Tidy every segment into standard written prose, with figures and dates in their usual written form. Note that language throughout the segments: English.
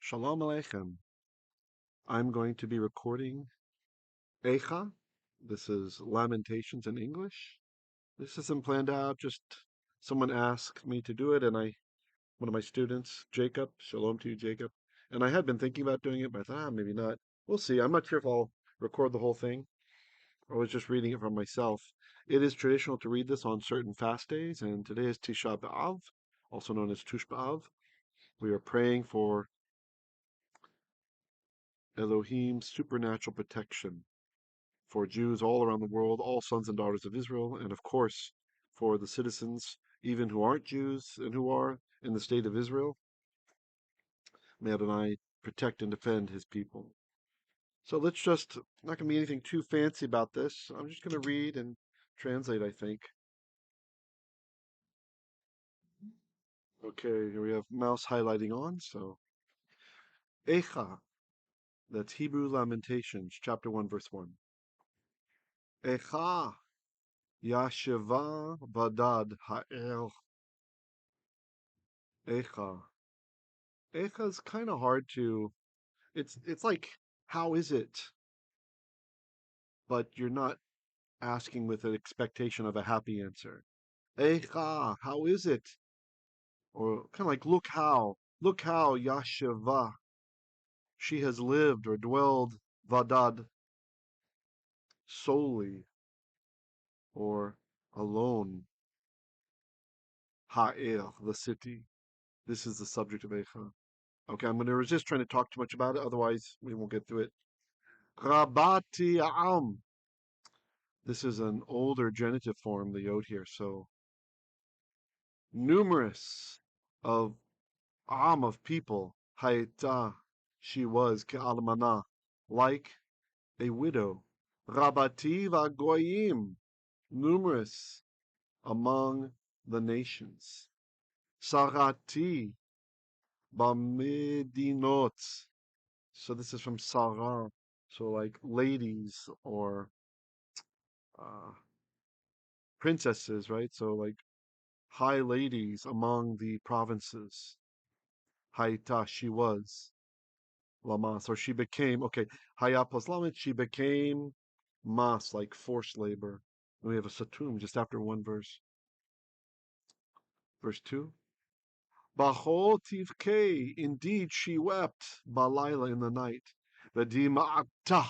Shalom Aleichem. I'm going to be recording eichah. This is Lamentations in English. This isn't planned out, just someone asked me to do it, and one of my students, Jacob, shalom to you, Jacob, and I had been thinking about doing it, but I thought, maybe not. We'll see. I'm not sure if I'll record the whole thing. I was just reading it from myself. It is traditional to read this on certain fast days, and today is Tisha B'Av, also known as Tush B'Av. We are praying for Elohim's supernatural protection for Jews all around the world, all sons and daughters of Israel, and of course for the citizens, even who aren't Jews and who are in the state of Israel. May Adonai protect and defend his people. So let's just, not going to be anything too fancy about this. I'm just going to read and translate, I think. Okay, here we have mouse highlighting on, so. Eichah, that's Hebrew Lamentations, chapter 1, verse 1. Eichah, Yasheva Badad Ha'el. Eichah. Eichah is kind of hard to. It's like, how is it? But you're not asking with an expectation of a happy answer. Eichah, how is it? Or kind of like, look how Yasheva, she has lived or dwelled, vadad, solely or alone. Ha'el, the city. This is the subject of Eichah. Okay, I'm going to resist trying to talk too much about it, otherwise we won't get through it. Rabati am. This is an older genitive form, the yod here, so numerous of of people, hayta, she was, ke'almana, like a widow. Rabati v'goyim, numerous among the nations. Sarati b'medinot. So this is from Sarah, so like ladies or uh, princesses, right? So like high ladies among the provinces. Hayta, she was. Lamas, or she became, okay. Haya plus lamet, she became mas, like forced labor. And we have a satum just after one verse. Verse 2. Bachol tivkei, indeed she wept, balayla in the night. V'dima'ata,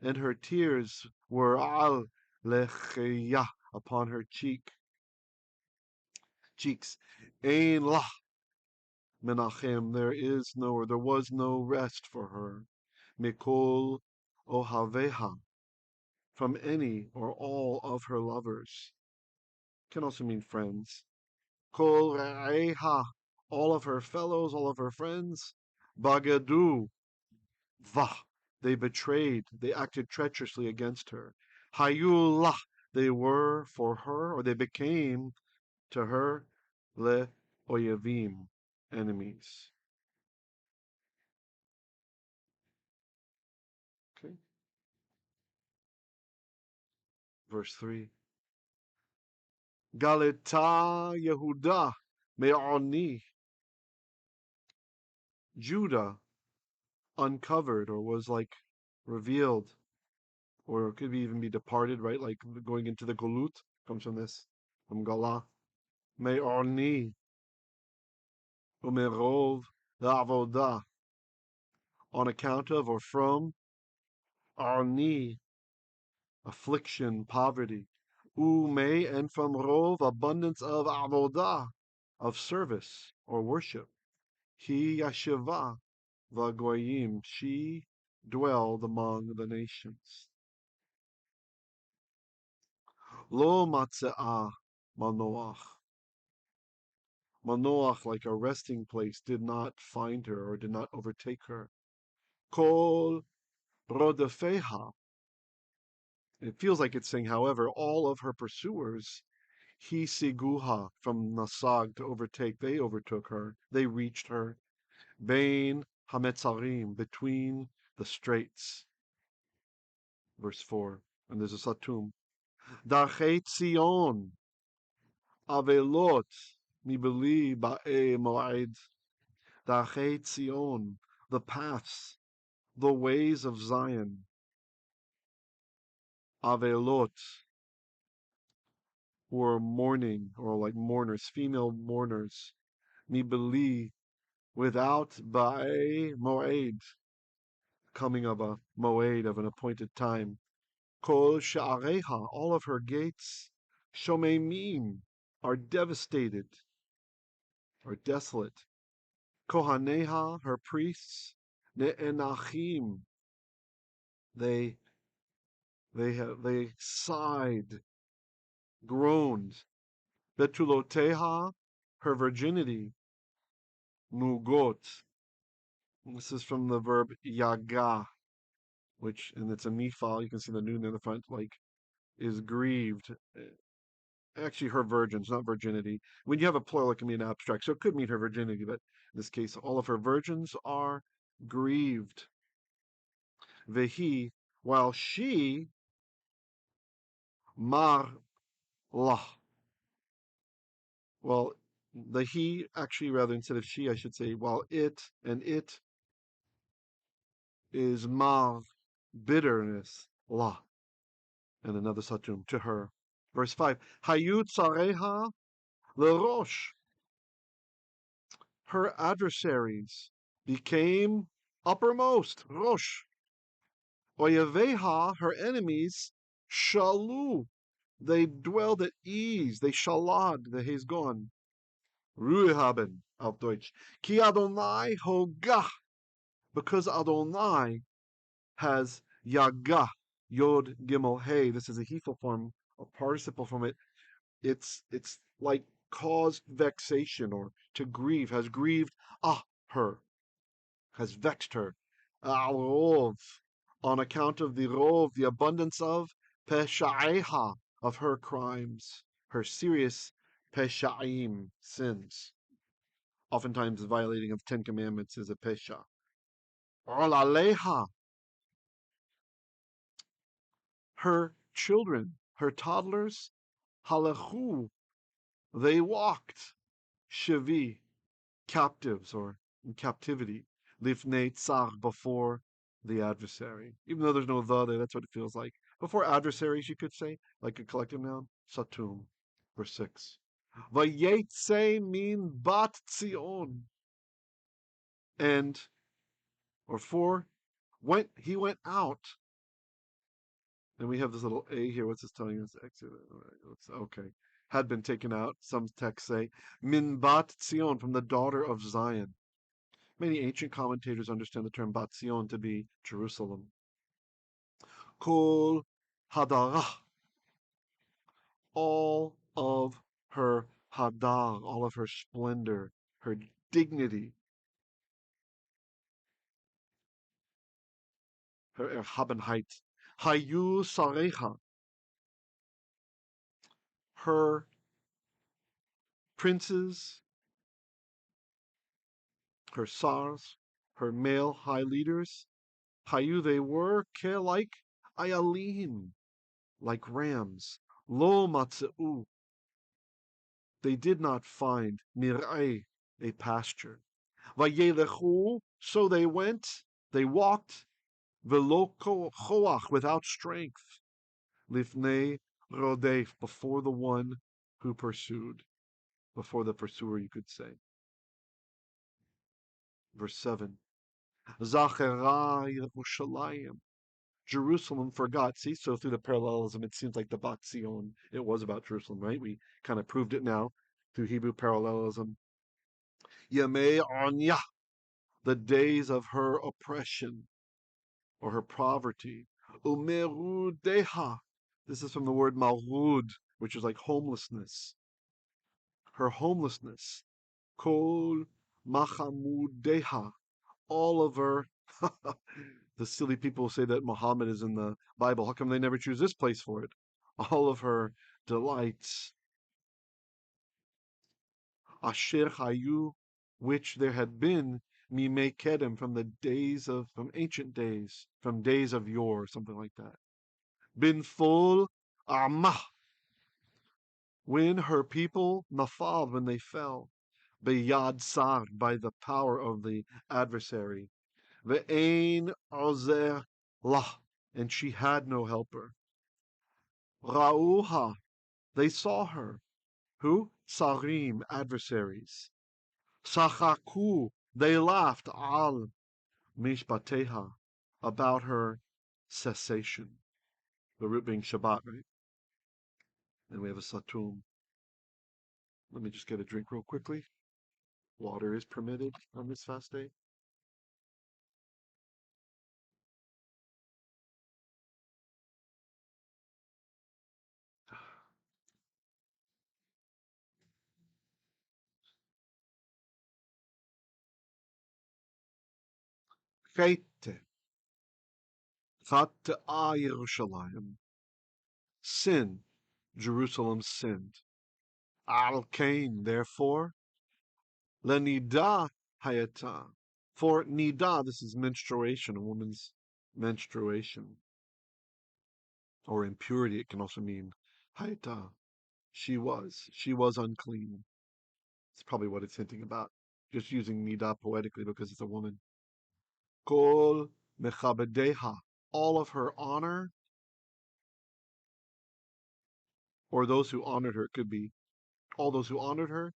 and her tears were al lecheya, upon her cheeks. Ein lah menachem, there was no rest for her. Mikol ohaveha, from any or all of her lovers. Can also mean friends. Kol re'eha, all of her fellows, all of her friends. Bagadu, vah, they betrayed, they acted treacherously against her. Hayulah, they were for her, or they became to her, le oyavim, enemies. Okay. Verse 3. Galeta Yehuda me'oni. Judah uncovered or was like revealed, or it could even be departed, right? Like going into the Golut comes from this, from Galah. Me'oni umerov la'avodah, on account of or from arni, affliction, poverty. Ume, and from rov, abundance of avodah, of service or worship. He yasheva v'goyim, she dwelled among the nations. Lo matze'ah manoach. Manoach, like a resting place, did not find her or did not overtake her. Kol rodefeha. It feels like it's saying, however, all of her pursuers, hisigoha, from nasag, to overtake, they overtook her, they reached her. Bein hametzarim, between the straits. Verse 4, and there's a satum. Darchei Tzion, avelot, mibeli ba'e moed. Darchei Tzion, the paths, the ways of Zion, avelot, who are mourning, or like mourners, female mourners, mibeli, without ba'e moed, coming of a moed, of an appointed time. Kol sha'areha, all of her gates, shomemim, are devastated, are desolate. Kohaneha, her priests, ne'enachim, they they sighed, groaned. Betuloteha, her virginity, nogot. This is from the verb yaga, which, and it's a niphal. You can see the noon in the front, like, is grieved. Actually, her virgins, not virginity. When you have a plural, it can be an abstract, so it could mean her virginity, but in this case, all of her virgins are grieved. Vehi, while she, mar lah. Well, the he, actually, rather, instead of she, I should say, while it, and it is mar, bitterness, lah, and another satum, to her. Verse 5, Hayut Sareha Lerosh. Her adversaries became uppermost, Rosh. Oyeveha, her enemies, Shalu. They dwelled at ease, they shalad, the He's gone. Ruhe haben, auf Deutsch. Ki Adonai hogah. Because Adonai has Yagah, Yod Gimel Hey. This is a hifil form, a participle from it. It's like caused vexation, or to grieve, has grieved her, has vexed her. Al rov, on account of the rov, the abundance of pesha'eha, of her crimes, her serious pesha'im, sins. Oftentimes, the violating of the Ten Commandments is a pesha. Olaleha, her children, her toddlers, halechu, they walked, shavi, captives, or in captivity, lifnei tsar, before the adversary. Even though there's no the there, that's what it feels like. Before adversaries, you could say, like a collective noun, satum. Verse 6. Vayetse min bat Tzion. And, or 4, he went out. And we have this little A here. What's this telling us? Okay. Had been taken out. Some texts say, Min bat Zion, from the daughter of Zion. Many ancient commentators understand the term bat Zion to be Jerusalem. Kol hadarah, all of her hadar, all of her splendor, her dignity, her erhabenheit. Hayu sareha, her princes, her sars, her male high leaders. Hayu, they were, ke, like ayalim, like rams. Lo matzeu, they did not find mir'eh, a pasture. Vayelechu, so they went, they walked, velo choach, without strength, lifnei rodef, before the one who pursued, before the pursuer, you could say. Verse 7. Zachera Yerushalayim. Jerusalem forgot. See, so through the parallelism, it seems like the Bat Zion, it was about Jerusalem, right? We kind of proved it now through Hebrew parallelism. Yemei Anya, the days of her oppression, or her poverty. Umerudeha, this is from the word malrud, which is like homelessness. Her homelessness. Kol machamudeha, all of her. The silly people say that Muhammad is in the Bible. How come they never choose this place for it? All of her delights. Asher hayu, which there had been, mimei kedem, from ancient days, from days of yore, something like that. Bin full amah, when her people, nafal, when they fell, beyad sar, by the power of the adversary. Ve'ein ozer lah, and she had no helper. Ra'uha, they saw her. Who? Sarim, adversaries. Sachaku, they laughed. Al mishpateha, about her cessation. The root being Shabbat, right? And we have a satum. Let me just get a drink real quickly. Water is permitted on this fast day. Chete, Chat'a Yerushalayim. Sin, Jerusalem sinned. Al Kain, therefore, Lenida Hayata. For Nida, this is menstruation, a woman's menstruation, or impurity, it can also mean Hayata. She was unclean. It's probably what it's hinting about. Just using Nida poetically because it's a woman. Kol Mechabedeha, all of her honor, or those who honored her, could be all those who honored her.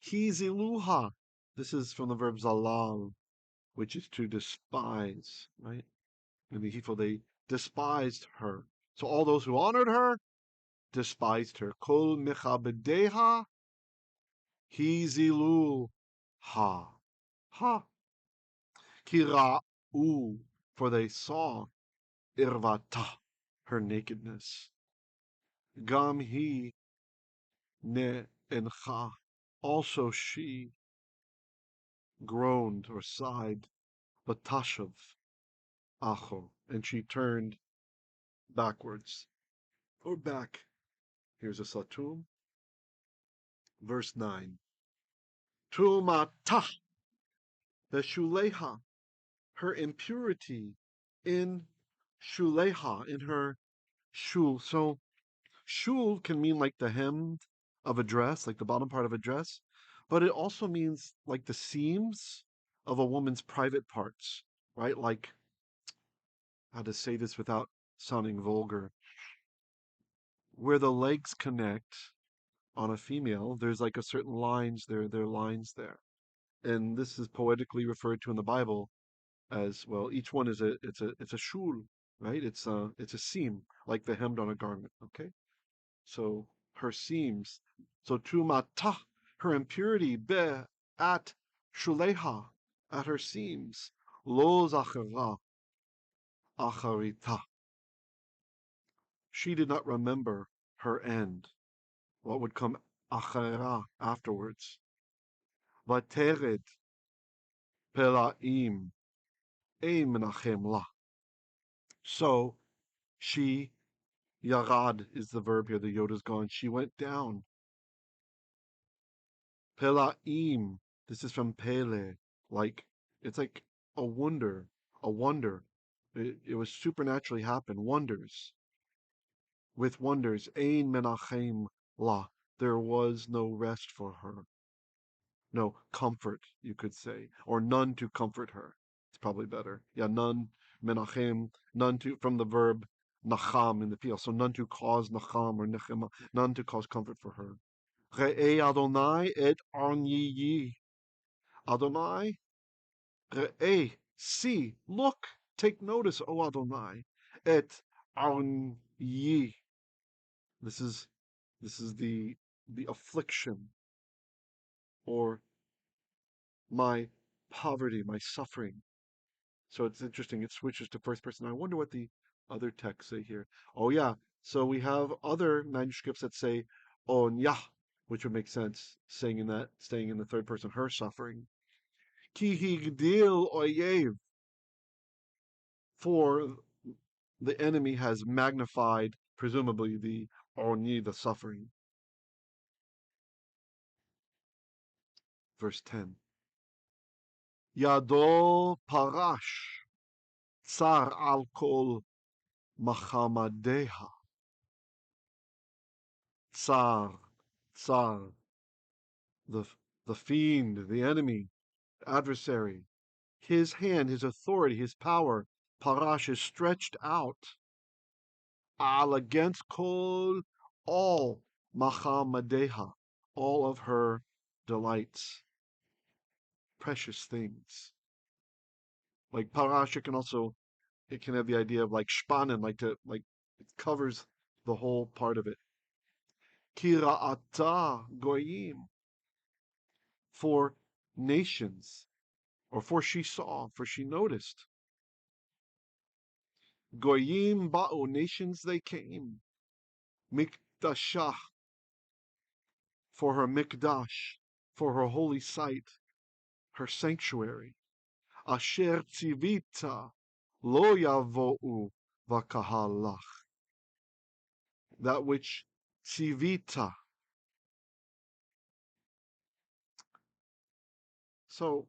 Hiziluha, this is from the verb zalal, which is to despise, right? In the hifil, they despised her. So all those who honored her despised her. Kol mechabedeha hiziluha. Ha. Kira'u, for they saw irvata, her nakedness. Gam hi ne encha, also she groaned or sighed. Batashav acho, and she turned backwards or back. Here's a satum, verse 9. Tumata besholeih, her impurity in shuleha, in her shul. So shul can mean like the hem of a dress, like the bottom part of a dress, but it also means like the seams of a woman's private parts, right? Like, how to say this without sounding vulgar, where the legs connect on a female, there's like a certain lines there are lines there. And this is poetically referred to in the Bible as, well, each one is it's a shul, right? It's a seam, like the hemmed on a garment, okay? So her seams. So tumata, her impurity, be at shuleha, at her seams. Lo zachara acharita. She did not remember her end. What would come achara, afterwards. Vatered pelaim ein menachem la. So she, yarad is the verb here, the yod is gone. She went down. Pelaim, this is from pele, like, it's like a wonder, a wonder. It was supernaturally happened, wonders. With wonders, ein menachem la. There was no rest for her. No comfort, you could say, or none to comfort her. It's probably better. Yeah, none, menachem, none to, from the verb nacham in the piel. So none to cause nacham or nechema, none to cause comfort for her. Re'e Adonai et arniyi. Adonai, re'e, see, look, take notice, O Adonai, et arniyi. This is the affliction, or my poverty, my suffering. So it's interesting. It switches to first person. I wonder what the other texts say here. Oh yeah. So we have other manuscripts that say on Yah, which would make sense, saying in that, staying in the third person, her suffering. Ki higdil oyev, for the enemy has magnified, presumably the oni, the suffering. Verse 10. Yado parash, tsar al kol Mahamadeha. Tsar, Tsar, the, the fiend, the enemy, adversary. His hand, his authority, his power, parash, is stretched out al against kol, all machamadeha, all of her delights, precious things. Like parash, it can have the idea of like spannen, like it covers the whole part of it. Kira'ata goyim, for nations, or for she saw, for she noticed. Goyim ba'u, nations they came. Mikdashah, for her mikdash, for her holy site, her sanctuary. Asher tzivita lo yavo'u vakahalach, that which tzivita. So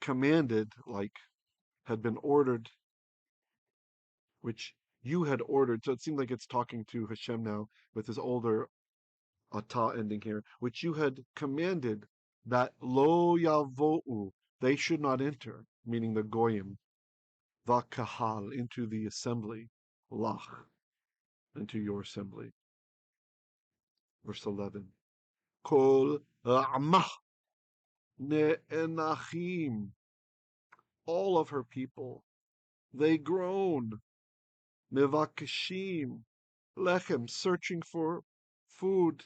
commanded, like had been ordered, which you had ordered. So it seems like it's talking to Hashem now with his older atah ending here, which you had commanded that lo yavo'u, they should not enter, meaning the goyim, vakahal, into the assembly, lach, into your assembly. Verse 11. Kol ra'mah ne'enachim, all of her people, they groan, mevakashim, lechem, searching for food,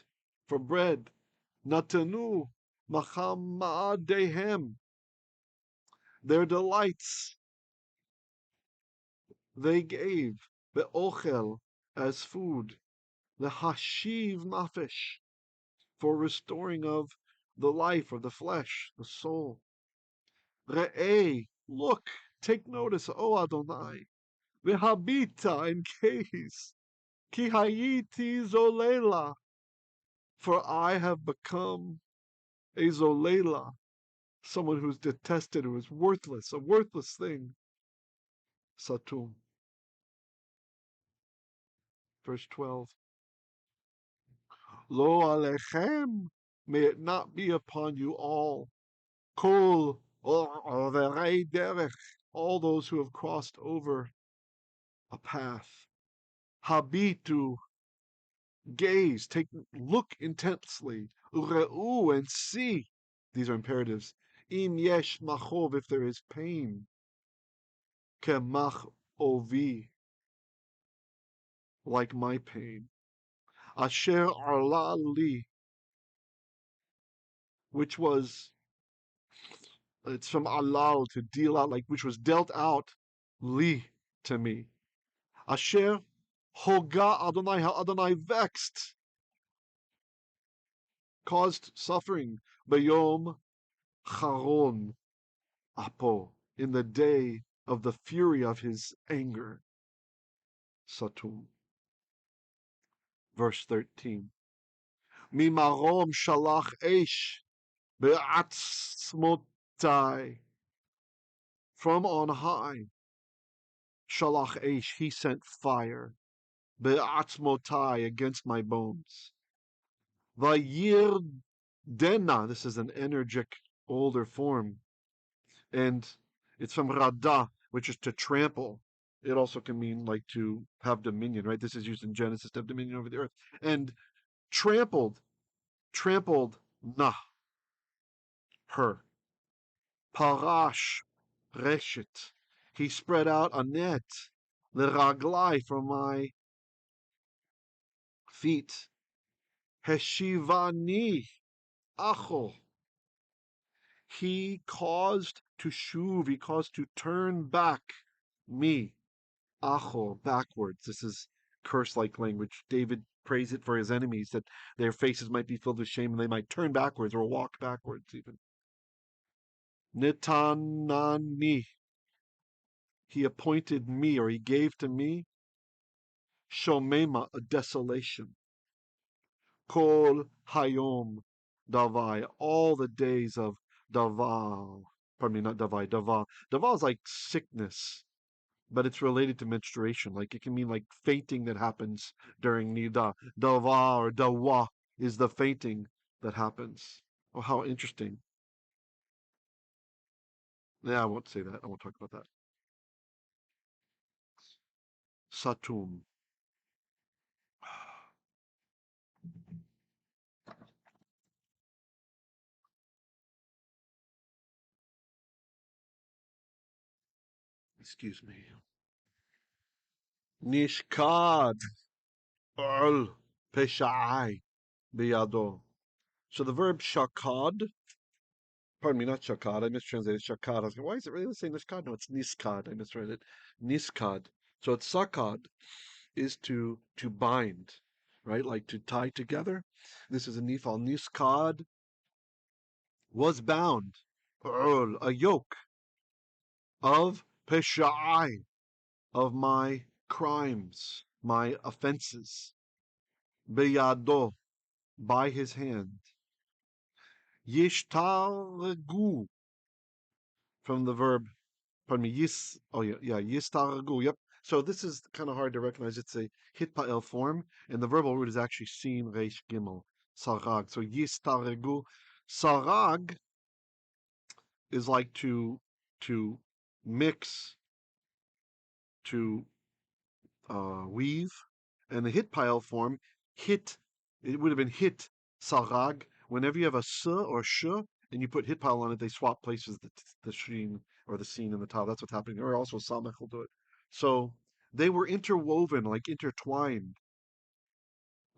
for bread, natanu, machamadehem, their delights, they gave, ve'ochel, as food, the hashiv nafesh, for restoring of the life, or the flesh, the soul. Re'eh, look, take notice, O Adonai, vehabita, and gaze, ki hayiti zolela, for I have become a zolela, someone who's detested, who is worthless, a worthless thing. Satum. Verse 12. Lo alechem, may it not be upon you all. Kol overei derech, all those who have crossed over a path. Habiytu, gaze, look intensely. Ureu, and see. These are imperatives. Im yesh machov, if there is pain. Kemach ovi, like my pain. Asher arla li, which was, it's from alal, to deal out, like which was dealt out, li, to me. Asher hogah Adonai, how Adonai vexed, caused suffering. Bayom charon apo, in the day of the fury of his anger. Satum. Verse 13. Mimarom shalach eish be'atzmotai, from on high. Shalach eish, he sent fire. Be'atzmotai, against my bones. Vayiredenah, this is an energic older form, and it's from rada, which is to trample. It also can mean like to have dominion, right? This is used in Genesis to have dominion over the earth. And trampled nah, her. Parash reshet, he spread out a net, leraglai, for my feet. Heshivani acho, he caused to shuv, he caused to turn back me. Acho, backwards. This is curse-like language. David prays it for his enemies, that their faces might be filled with shame and they might turn backwards or walk backwards even. Nitanani, he appointed me, or he gave to me, shomema, a desolation. Kol hayom davai, all the days of davar. Pardon me, not davai, davar. Davar is like sickness, but it's related to menstruation. Like it can mean like fainting that happens during nida. Davar or dawa is the fainting that happens. Oh, how interesting. Yeah, I won't say that. I won't talk about that. Satum. Excuse me. Nishkad. Ul. Peshai. Biyado. So the verb shakad, pardon me, not shakad, I mistranslated shakad. I was going, why is it really saying nishkad? No, it's niskad. I misread it. Niskad. So it's sakad is to bind, right? Like to tie together. This is a niphal. Niskad was bound. A yoke of peshai, of my crimes, my offenses. Beyado, by his hand. Yishtaregu, from the verb, pardon me, yisetaregu, yep. So this is kind of hard to recognize. It's a hitpael form, and the verbal root is actually sin reish gimel, sarag. So yisetaregu, sarag is like to mix, to weave, and the hitpael form, hit, it would have been hit sarag. Whenever you have a s or sh and you put hitpael on it, they swap places, the sheen or the scene in the tav. That's what's happening. Or also samech will do it. So they were interwoven, like intertwined.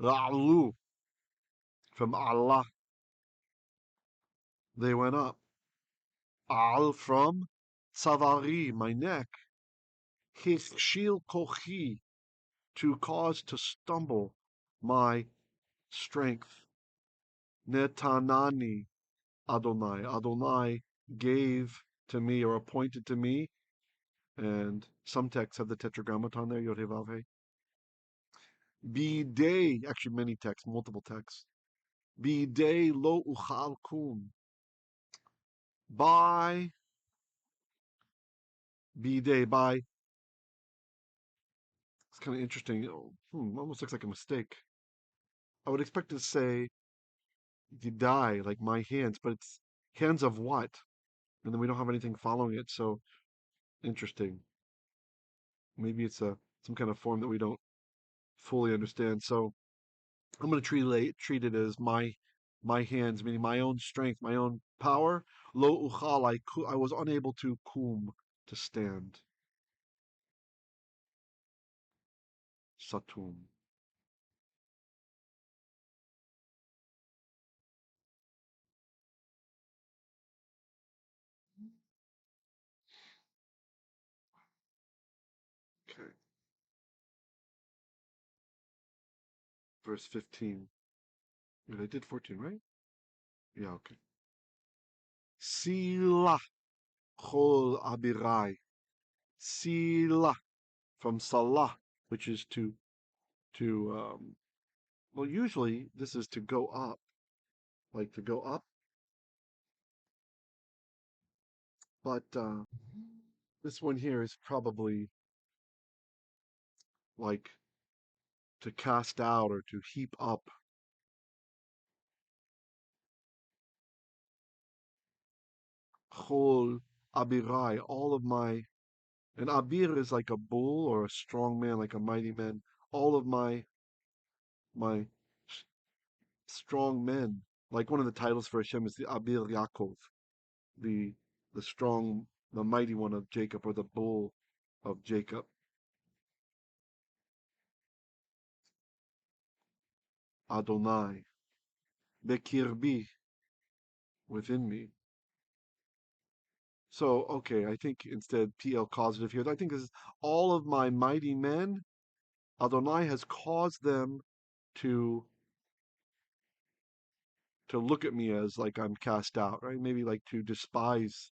Ra'lu, from Allah, they went up. Al, from savari, my neck. Hishil kochi, to cause to stumble my strength. Netanani, Adonai. Adonai gave to me or appointed to me, and some texts have the tetragrammaton there, Yod Heh Vav Heh. Bidei, actually many texts, multiple texts. Bidei lo uchal kum. By, bidei, by, it's kind of interesting. Almost looks like a mistake. I would expect to say, die, like my hands, but it's hands of what? And then we don't have anything following it, so interesting. Maybe it's some kind of form that we don't fully understand. So I'm going to treat it as my hands, meaning my own strength, my own power. Lo uchal, I was unable to kum, to stand. Satum. Okay. Verse 15. Wait, I did 14, right? Yeah, okay. Sila chol abirai. Sila, from salah, which is to well, usually this is to go up, like to go up, but this one here is probably like to cast out or to heap up. Chol abirai, all of my, and abir is like a bull or a strong man, like a mighty man. All of my strong men. Like one of the titles for Hashem is the Abir Yaakov, the the strong, the mighty one of Jacob, or the bull of Jacob. Adonai, Bekirbi, within me. So, okay, I think instead PL causative here. I think this is all of my mighty men. Adonai has caused them to look at me as like I'm cast out, right? Maybe like to despise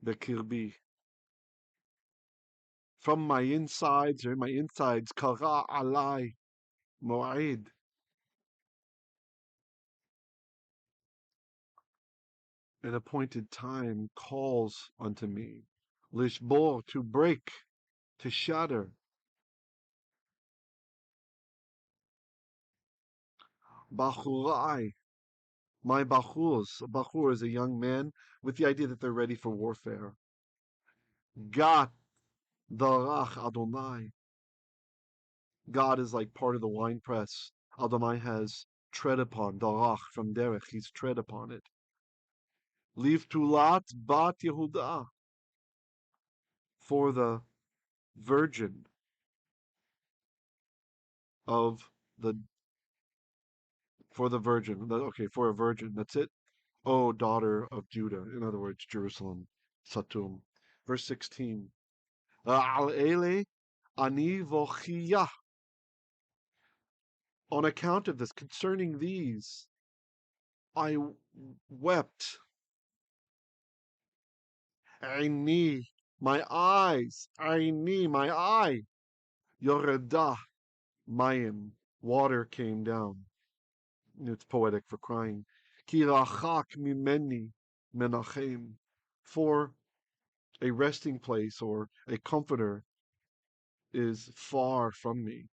the kirbi. From my insides, or in my insides, kara alai mo'id, an appointed time calls unto me. Lishbor, to break, to shatter. Bachurai, My bachurs. A bachur is a young man with the idea that they're ready for warfare. Gat darach Adonai. God is like part of the winepress. Adonai has tread upon. Darach from derech. He's tread upon it. Liv tulat bat Yehuda. For the virgin of the for the virgin. Okay, for a virgin. That's it. O daughter of Judah. In other words, Jerusalem. Satum. Verse 16. Al ele ani vochiyah. On account of this, concerning these, I wept. Aini, my eyes. Aini, my eye. Yoredah, mayim. Water came down. It's poetic for crying. Ki rachak mimeni menachem. For a resting place or a comforter is far from me.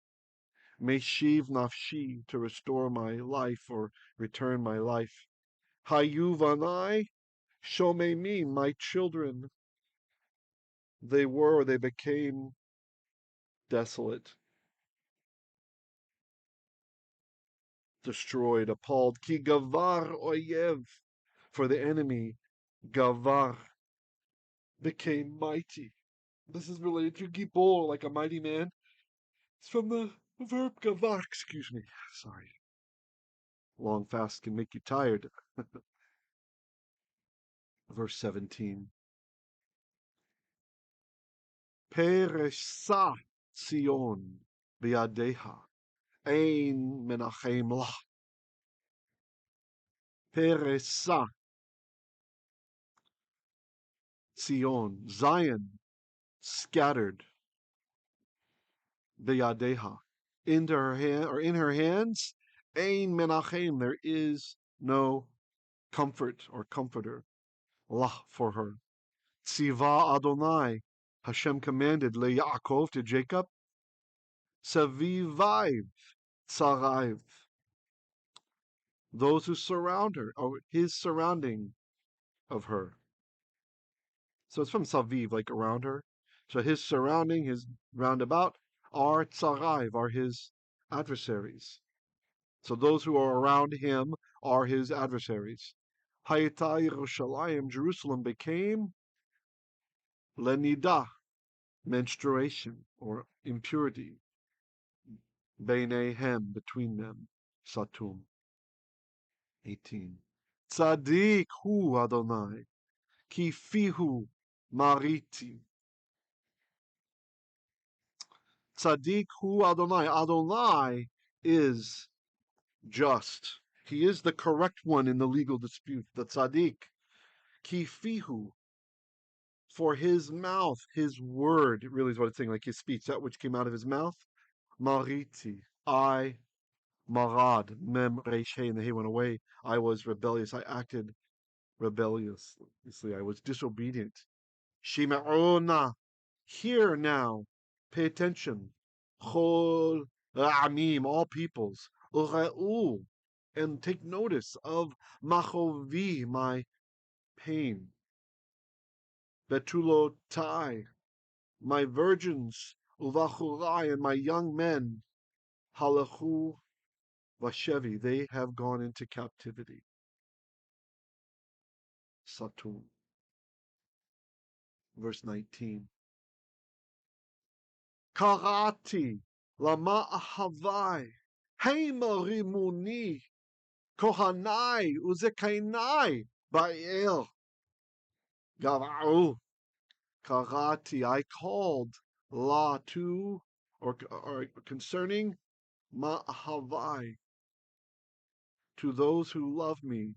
Meshiv nafshi, to restore my life or return my life. Hayu vanai, shomemi, my children. They became desolate, destroyed, appalled. Ki gavar oyev, for the enemy, gavar, became mighty. This is related to gibor, like a mighty man. It's from the verb gavar, excuse me. Sorry. Long fast can make you tired. Verse 17. Peresa Sion biadeha. Ein menachem la. Peresa Sion. Zion scattered biadeha. Into her hand, or in her hands. Ein menachem. There is no comfort or comforter. La for her. Tziva Adonai. Hashem commanded le Yaakov to Jacob. Saviviv Tzaraiv. Those who surround her, or his surrounding of her. So it's from Saviv, like around her. So his surrounding, his roundabout, are Tzaraiv, are his adversaries. So those who are around him are his adversaries. Hayata Yerushalayim, Jerusalem became Lenida, menstruation or impurity. Beinehem, between them. Satum. 18. Tzadik hu Adonai, ki fihu mariti. Tzadik hu Adonai. Adonai is just. He is the correct one in the legal dispute. The tzaddik. Ki fihu. For his mouth, his word, really is what it's saying, like his speech, that which came out of his mouth. Mariti. I marad. Mem reish and the hay went away. I was rebellious. I acted rebelliously. I was disobedient. Shima'ona. Hear now. Pay attention. Chol amim, all peoples. Ureu, and take notice of machovi, my pain. Betulotai, my virgins. Uvachurai, and my young men. Halachu vashevi, they have gone into captivity. Satum. Verse 19. Karati lama ahavai. Hema rimuni. Kohanai uzekainai ba'el. Gava'u. Karati, I called la to, or concerning ma'ahavai, to those who love me.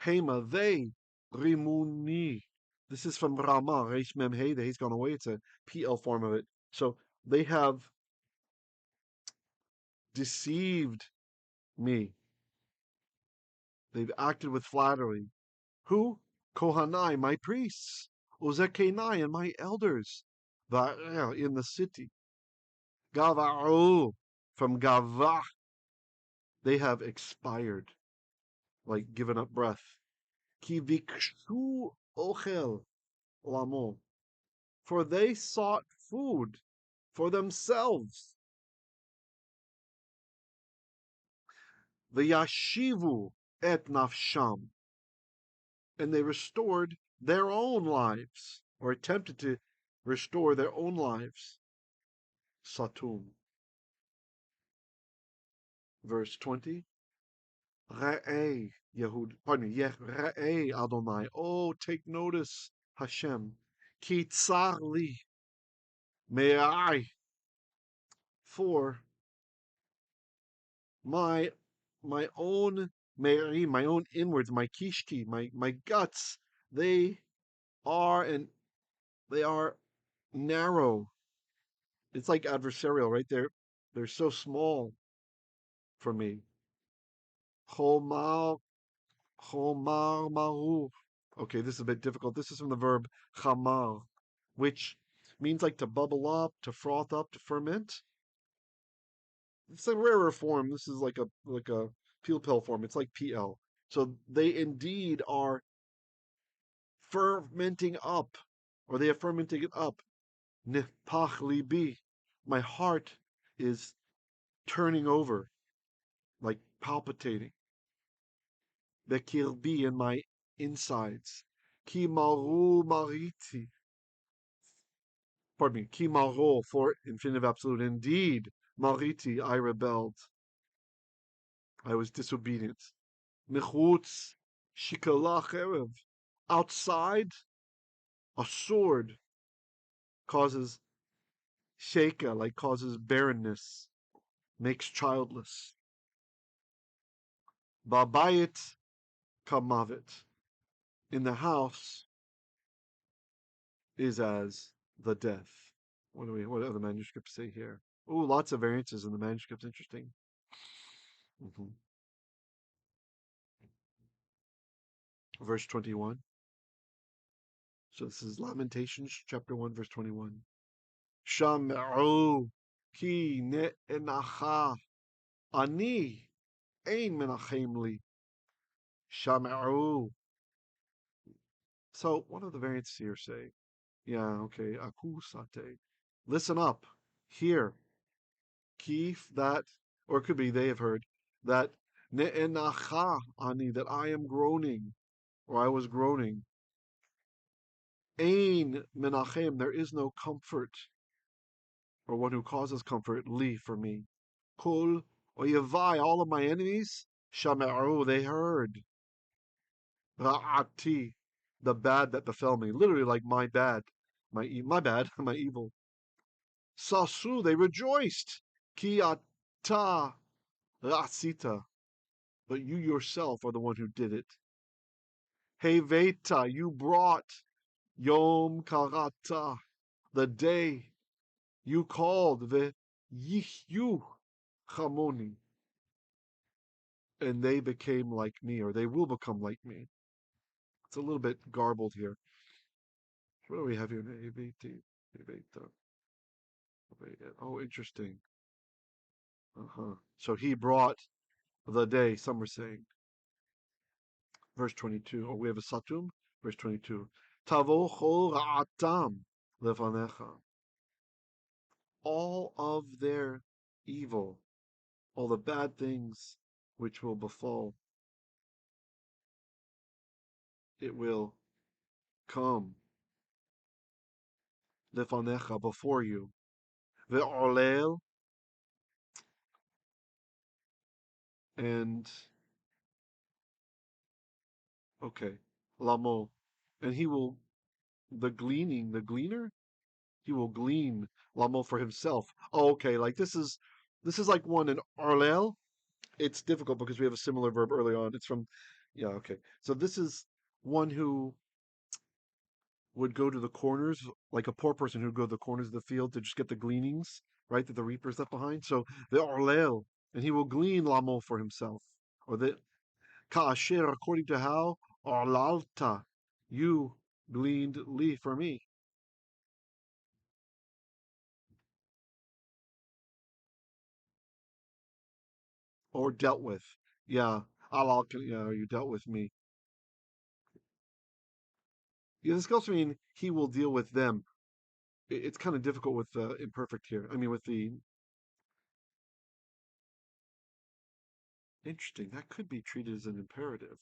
Hema, they, rimuni. This is from Rama, Reish Mem Hey, that he's gone away. It's a piel form of it. So they have deceived me. They've acted with flattery. Who? Kohanai, my priests. Uzekenai, and my elders. Va'el, in the city. Gava'u, from Gavah. They have expired, like given up breath. Ki vikshu ochel lamo. For they sought food for themselves. V'yashivu et nafsham. And they restored their own lives, or attempted to restore their own lives. Satum. Verse 20. Re'eh, Yehud, pardon me, Re'eh Adonai. Oh, take notice, Hashem. Ki tsar li me'ai. For my my own me'ai, my own inwards, my kishki, my guts, they are and they are narrow. It's like adversarial, right? They're so small for me. Chomar chomar maru. Okay, this is a bit difficult. This is from the verb chamar, which means like to bubble up, to froth up, to ferment. It's a rarer form. This is like a piel form. It's like piel. So they indeed are fermenting up, or they are fermenting it up. Nipach libi. My heart is turning over, like palpitating. Bekirbi in my insides. Ki maru mariti. Pardon me. Ki maro for infinitive absolute. Indeed, mariti, I rebelled. I was disobedient. Mechutz shikalach erev. Outside, a sword causes sheka, like causes barrenness, makes childless. Babayit kamavit. In the house is as the death. What do the manuscripts say here? Oh, lots of variances in the manuscripts. Interesting. Mhm. Verse 21. So this is Lamentations chapter 1, verse 21. Sham'u ki ne'enacha ani ein menachem li. Sham'u. So what do the variants here say? Yeah, okay. Akusate. Listen up. Hear. Kif that, or it could be they have heard, that ne'enacha ani, that I am groaning, or I was groaning. Ein menachem, there is no comfort, or one who causes comfort, li, for me. Kol oyevai, all of my enemies, shame'u, they heard. Ra'ati, the bad that befell me, literally like my bad, my bad, my evil. Sasu, they rejoiced. Ki ata rasita, but you yourself are the one who did it. Heveta, you brought. Yom karata, the day you called the Yihyu Chamoni, and they became like me, or they will become like me. It's a little bit garbled here. What do we have here? Oh, interesting. So he brought the day, some are saying. Verse 22. Oh, we have a satum. Verse 22. Tavo chol ra'atam lefanecha. All of their evil, all the bad things which will befall, it will come lefanecha, before you. Veolel, and okay, lamo, and he will, the gleaning, the gleaner, he will glean lamo for himself. Oh, okay, like this is like one in arlel. It's difficult because we have a similar verb early on. It's from, yeah, okay. So this is one who would go to the corners, like a poor person who'd go to the corners of the field to just get the gleanings, right, that the reapers left behind. So the orlel, and he will glean lamo for himself. Or the ka'asher, according to how orlalta, you gleaned li for me. or dealt with. Yeah, yeah, you dealt with me. Yeah, this could also mean he will deal with them. It's kind of difficult with imperfect here. I mean, with the interesting, that could be treated as an imperative.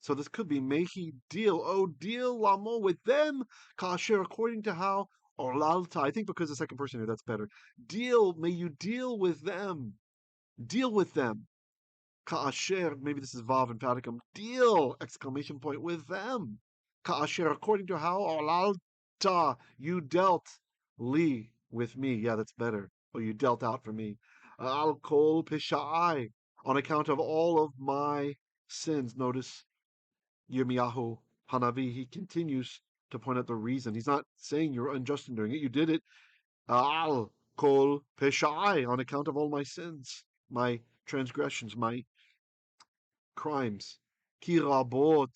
So this could be, may he deal, oh, deal lamo with them, kasher, according to how, or lalta. I think because the second person here, that's better. Deal, may you deal with them. Deal with them. Ka'asher, maybe this is vav emphaticum. Deal! Exclamation point with them. Ka'asher, according to how, or lalta, you dealt li with me. Yeah, that's better. Or you dealt out for me. Al kol pishai, on account of all of my sins. Notice Yirmiyahu Hanavi, he continues to point out the reason. He's not saying you're unjust in doing it. You did it al kol peshai, on account of all my sins, my transgressions, my crimes. Ki rabot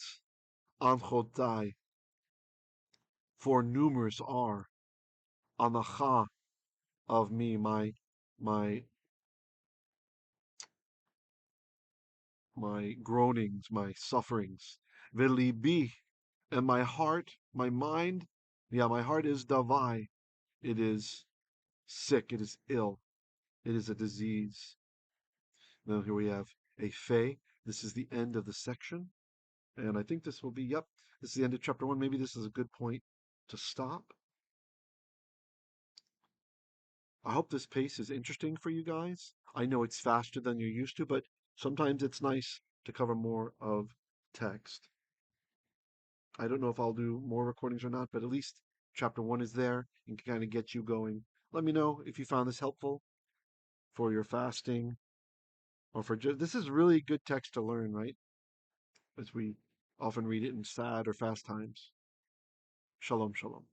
anchotai, for numerous are anacha of me, my my groanings, my sufferings. Velibi, and my heart, my mind, yeah, my heart is davai. It is sick, it is ill, it is a disease. Now here we have a fey. This is the end of the section, and I think this will be, yep, this is the end of chapter 1. Maybe this is a good point to stop. I hope this pace is interesting for you guys. I know it's faster than you're used to, but sometimes it's nice to cover more of text. I don't know if I'll do more recordings or not, but at least chapter 1 is there and can kind of get you going. Let me know if you found this helpful for your fasting or for just, this is really good text to learn, right? As we often read it in sad or fast times. Shalom, shalom.